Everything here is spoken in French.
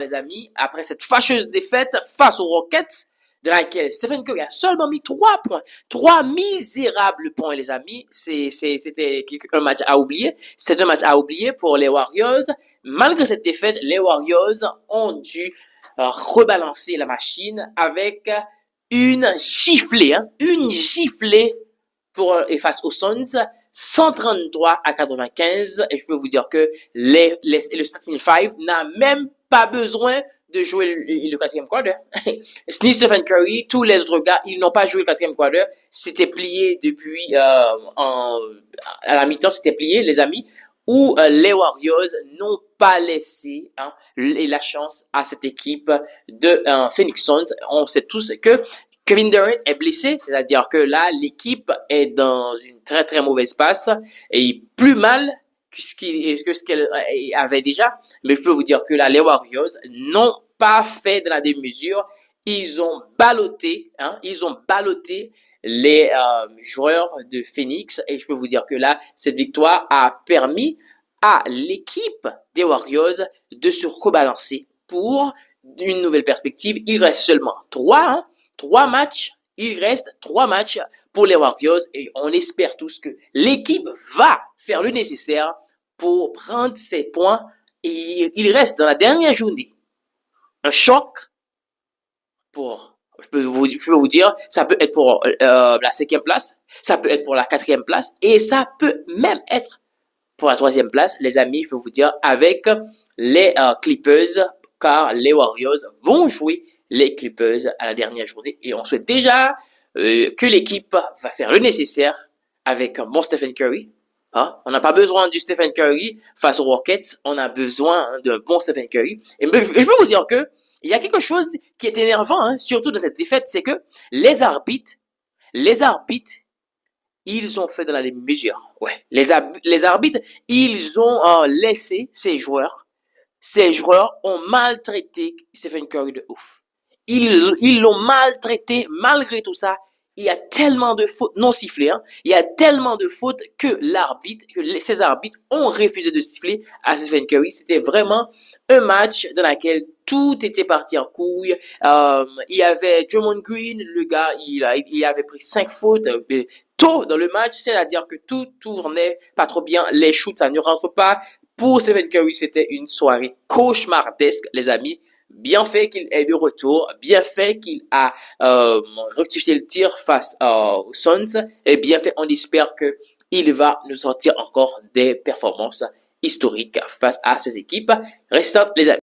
les amis, après cette fâcheuse défaite face aux Rockets, dans laquelle Stephen Curry a seulement mis 3 points. 3 misérables points, les amis. C'était un match à oublier. C'était un match à oublier pour les Warriors. Malgré cette défaite, les Warriors ont dû rebalancer la machine avec une giflée, une giflée et face aux Suns, 133-95. Et je peux vous dire que le starting five n'a même pas besoin de jouer le quatrième quarter. Ni Stephen Curry, tous les autres gars, ils n'ont pas joué le quatrième quarter. C'était plié depuis à la mi-temps, c'était plié, les amis. Où les Warriors n'ont pas laissé la chance à cette équipe de Phoenix Suns. On sait tous que Kevin Durant est blessé, c'est-à-dire que là, l'équipe est dans une très très mauvaise passe et plus mal que ce qu'elle avait déjà. Mais je peux vous dire que là, les Warriors n'ont pas fait de la démesure. Ils ont ballotté les joueurs de Phoenix et je peux vous dire que là, cette victoire a permis à l'équipe des Warriors de se rebalancer pour une nouvelle perspective. Il reste seulement 3 matchs. Il reste 3 matchs pour les Warriors et on espère tous que l'équipe va faire le nécessaire pour prendre ses points. Et il reste dans la dernière journée un choc je peux vous dire, ça peut être pour la 5e place, ça peut être pour la 4e place et ça peut même être pour la 3e place, les amis, je peux vous dire, avec les Clippers, car les Warriors vont jouer les Clippers à la dernière journée et on souhaite déjà que l'équipe va faire le nécessaire avec un bon Stephen Curry. On n'a pas besoin du Stephen Curry face aux Rockets, on a besoin d'un bon Stephen Curry. Et je peux vous dire que il y a quelque chose qui est énervant, surtout dans cette défaite, c'est que les arbitres, ils ont fait dans la mesure. Ouais, les arbitres, ils ont laissé ces joueurs ont maltraité Stephen Curry de ouf. Ils l'ont maltraité malgré tout ça. Il y a tellement de fautes non sifflées, il y a tellement de fautes que ces arbitres ont refusé de siffler à Stephen Curry. C'était vraiment un match dans lequel tout était parti en couille. Il y avait Draymond Green, le gars, il avait pris 5 fautes tôt dans le match, c'est-à-dire que tout tournait pas trop bien, les shoots, ça ne rentre pas. Pour Stephen Curry, c'était une soirée cauchemardesque, les amis. Bien fait qu'il ait de retour, bien fait qu'il a rectifié le tir face aux Suns, et bien fait, on espère que il va nous sortir encore des performances historiques face à ces équipes restantes, les amis.